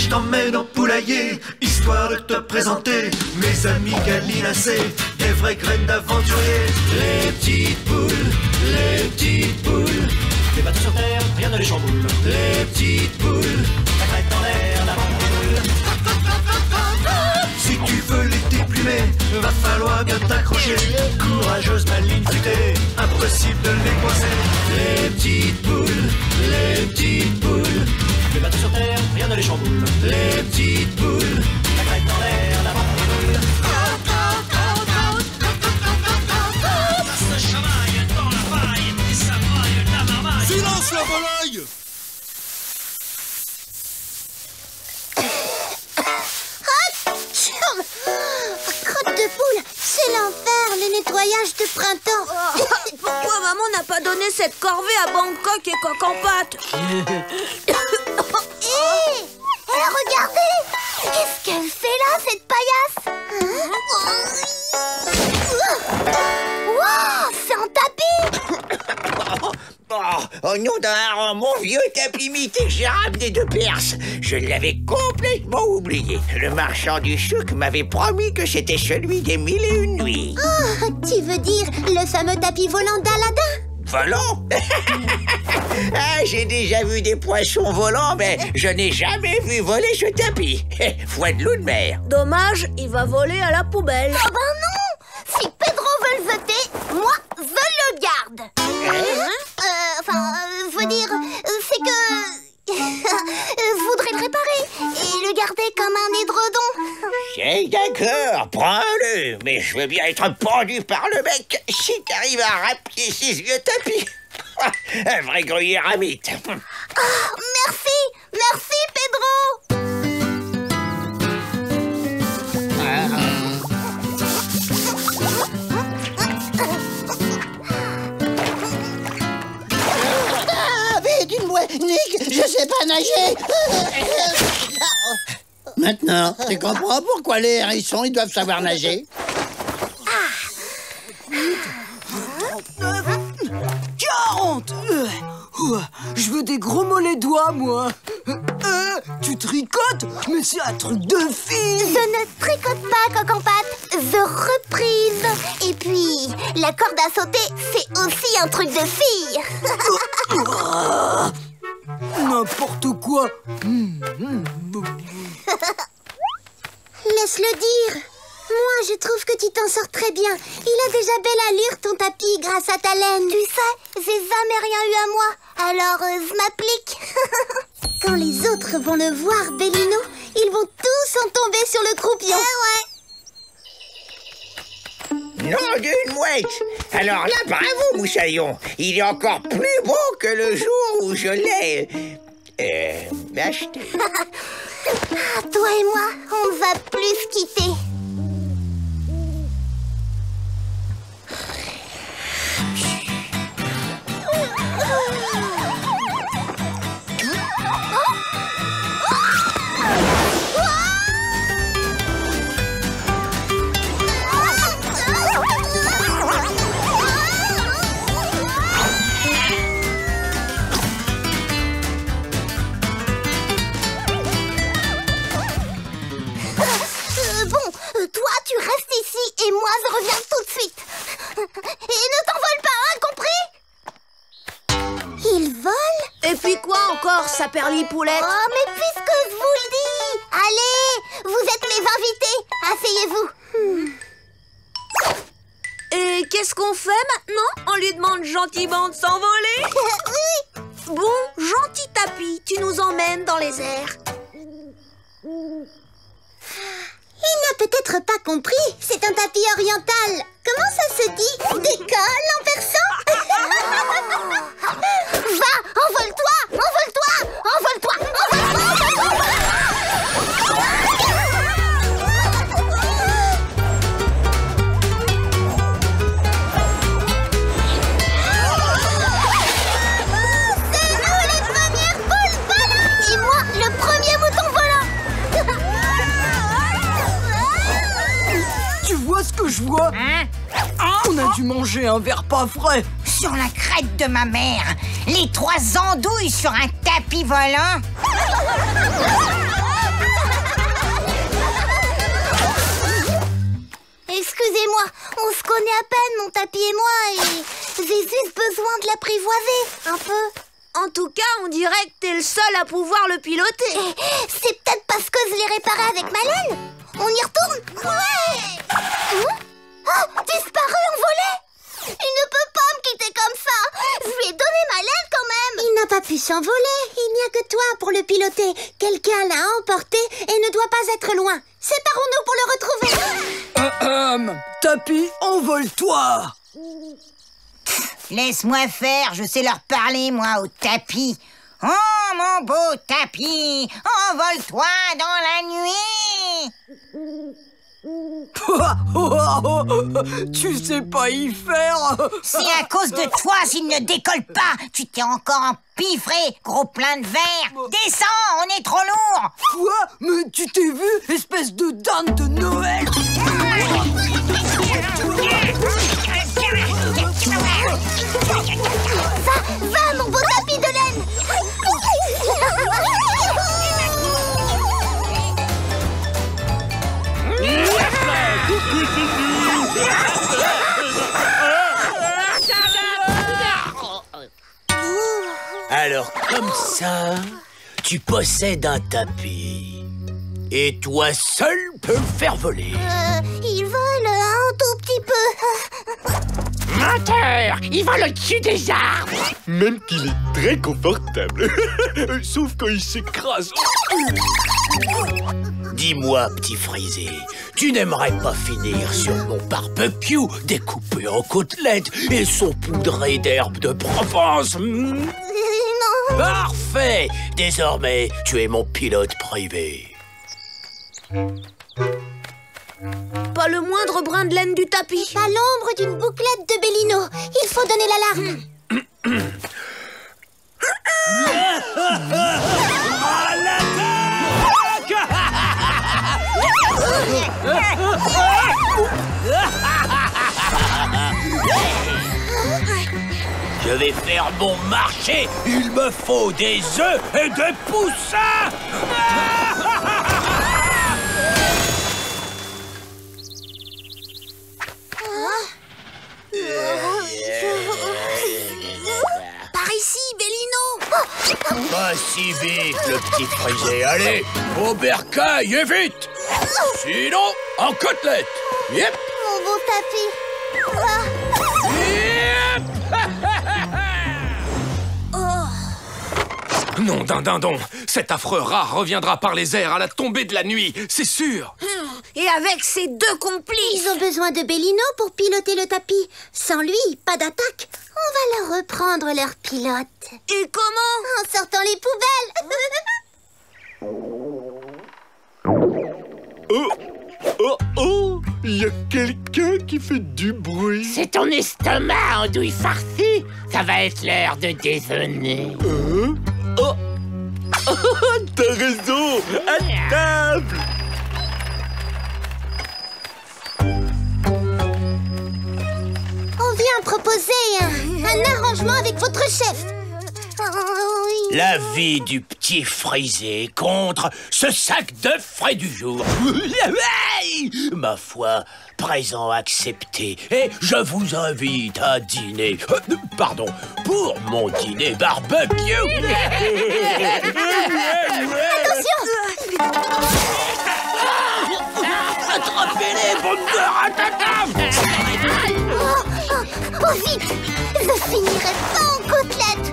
je t'emmène au poulailler, histoire de te présenter mes amis gallinacés, des vraies graines d'aventuriers. Les petites poules, les bateaux sur terre, rien ne les chamboule. Les petites poules, la crête en l'air, la bamboule. Si tu veux les déplumer, va falloir bien t'accrocher. Courageuse, maligne, futée, impossible de les coincer. Les petites poules, les bateaux sur terre, rien ne les chamboule. Les petites poules, la crête en l'air, la bamboule. Ça se chamaille dans la paille et ça braille la marmaille. Silence la volaille! Crotte de poule, c'est l'enfer, le nettoyage de printemps. Pourquoi maman n'a pas donné cette corvée à Bangkok et Coq en pâte? Hé, regardez! Qu'est-ce qu'elle fait là, cette paillasse? Waouh, c'est en tapis! Oh nom d'un mon vieux tapis mythique que j'ai ramené de Perse. Je l'avais complètement oublié. Le marchand du souk m'avait promis que c'était celui des 1001 nuits. Oh, tu veux dire le fameux tapis volant d'Aladin? Volant? Ah, j'ai déjà vu des poissons volants, mais je n'ai jamais vu voler ce tapis. Foi de loup de mer. Dommage, il va voler à la poubelle. Oh ben non! Si Pedro veut le jeter, moi, je le garde. Je veux dire, c'est que... je voudrais le réparer et le garder comme un édredon. C'est d'accord, prends-le. Mais je veux bien être pendu par le mec si t'arrives à rappeler ces vieux tapis. Un vrai gruyère à mythe. Oh, merci Pedro. Nick, je sais pas nager. Maintenant, tu comprends pourquoi les hérissons, ils doivent savoir nager? 40. Je veux des gros mollets doigts, moi. Tu tricotes? Mais c'est un truc de fille. Je ne tricote pas, Coq en pâte. Je reprise. Et puis, la corde à sauter, c'est aussi un truc de fille. N'importe quoi. Laisse-le dire. Moi, je trouve que tu t'en sors très bien. Il a déjà belle allure, ton tapis, grâce à ta laine. Tu sais, j'ai jamais rien eu à moi. Alors, je m'applique. Quand les autres vont le voir, Bellino, ils vont tous en tomber sur le croupion. Nom d'une mouette. Alors là, bravo, Moussaillon. Il est encore plus beau que le jour où je l'ai... acheté. Toi et moi, on ne va plus se quitter. Toi, tu restes ici et moi, je reviens tout de suite. Et ne t'envole pas, hein, compris? Il vole? Et puis quoi encore, sa perlipoulette? Oh, mais puisque je vous le dis! Allez, vous êtes mes invités. Asseyez-vous. Et qu'est-ce qu'on fait maintenant? On lui demande gentiment de s'envoler? Oui. Bon, gentil tapis, tu nous emmènes dans les airs. Il n'a peut-être pas compris. C'est un tapis oriental. Comment ça se dit? Décolle en persan? Va, envole-toi, envole-toi, envole-toi, envole-toi, envole-toi. C'est nous les premières poules volantes. Et moi, le premier mouton volant. Tu vois ce que je vois? On a dû manger un verre pas frais. Sur la crête de ma mère, les 3 andouilles sur un tapis volant. mon tapis et moi et j'ai juste besoin de l'apprivoiser, un peu. En tout cas, on dirait que t'es le seul à pouvoir le piloter. C'est peut-être parce que je l'ai réparé avec ma laine. On y retourne? Ouais. Ah, disparu, envolé. Il ne peut pas me quitter comme ça. Je lui ai donné ma laine quand même. Il n'a pas pu s'envoler. Il n'y a que toi pour le piloter. Quelqu'un l'a emporté et ne doit pas être loin. Séparons-nous pour le retrouver. Tapis, envole-toi. Laisse-moi faire, je sais leur parler, moi, au tapis. Oh, mon beau tapis, envole-toi dans la nuit. Tu sais pas y faire. C'est à cause de toi s'il ne décolle pas. Tu t'es encore empiffré, gros plein de verre. Descends, on est trop lourd. Quoi? Mais tu t'es vu, espèce de dinde de Noël. Va, mon beau tapis de laine. Alors comme ça, tu possèdes un tapis. Et toi seul peux le faire voler. Il vole un tout petit peu. Menteur! Il vole au-dessus des arbres. Même qu'il est très confortable. Sauf quand il s'écrase. Dis-moi, petit frisé, tu n'aimerais pas finir sur mon barbecue découpé en côtelettes et saupoudré d'herbes de Provence? Non. Parfait! Désormais, tu es mon pilote privé. Pas le moindre brin de laine du tapis. Pas l'ombre d'une bouclette de Bellino. Il faut donner l'alarme. Je vais faire mon marché. Il me faut des œufs et des poussins. Par ici, Bellino. Pas si vite, le petit frisé. Allez, au bercail et vite. Sinon, en côtelette. Yep. Mon beau tapis. Non d'un dindon, cet affreux rat reviendra par les airs à la tombée de la nuit, c'est sûr. Et avec ses deux complices. Ils ont besoin de Bellino pour piloter le tapis. Sans lui, pas d'attaque. On va leur reprendre leur pilote. Et comment? En sortant les poubelles. Oh, il y a quelqu'un qui fait du bruit. C'est ton estomac, andouille farcie. Ça va être l'heure de déjeuner. Oh, t'as raison, à table. On vient proposer un arrangement avec votre chef. Oui. La vie du petit frisé contre ce sac d'œufs frais du jour. Ma foi, présent accepté. Et je vous invite à dîner. Pardon, pour mon dîner barbecue. Attention. Attrapez-les, bande de ratatas. Oh, vite. Je finirai pas en côtelette.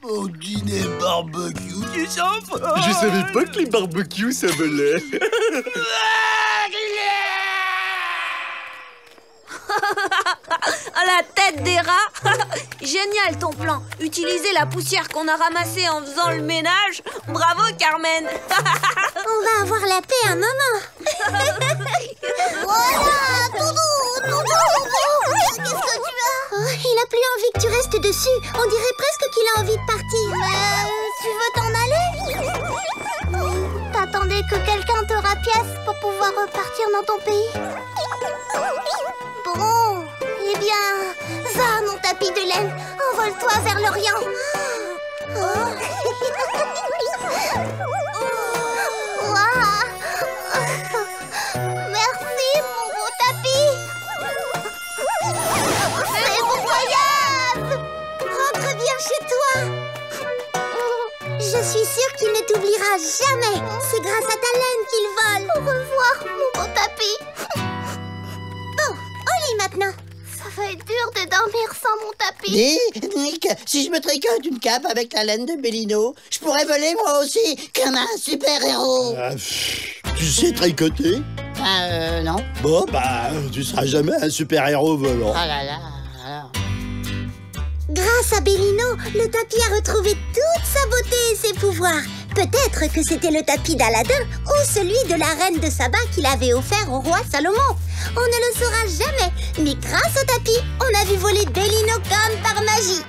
Mon dîner barbecue, c'est sympa. Je savais pas que les barbecues ça volait. À la tête des rats. Génial ton plan. Utiliser la poussière qu'on a ramassée en faisant le ménage. Bravo Carmen. On va avoir la paix un moment. Voilà, Doudou. Qu'est-ce que tu as? Oh, il a plus envie que tu restes dessus. On dirait presque qu'il a envie de partir. Tu veux t'en aller? T'attendais que quelqu'un te rapiace pour pouvoir repartir dans ton pays? Bon, eh bien, va mon tapis de laine. Envole-toi vers l'Orient. chez toi. Je suis sûre qu'il ne t'oubliera jamais. C'est grâce à ta laine qu'il vole. Au revoir, mon beau tapis. Bon, au lit maintenant. Ça va être dur de dormir sans mon tapis. Dis, Nick, si je me tricote une cape avec la laine de Bellino, je pourrais voler moi aussi, comme un super-héros. Tu sais tricoter? Non. Bon, tu seras jamais un super-héros volant. Ah là là, alors. Grâce à Bellino, le tapis a retrouvé toute sa beauté et ses pouvoirs. Peut-être que c'était le tapis d'Aladin ou celui de la reine de Saba qu'il avait offert au roi Salomon. On ne le saura jamais, mais grâce au tapis, on a vu voler Bellino comme par magie.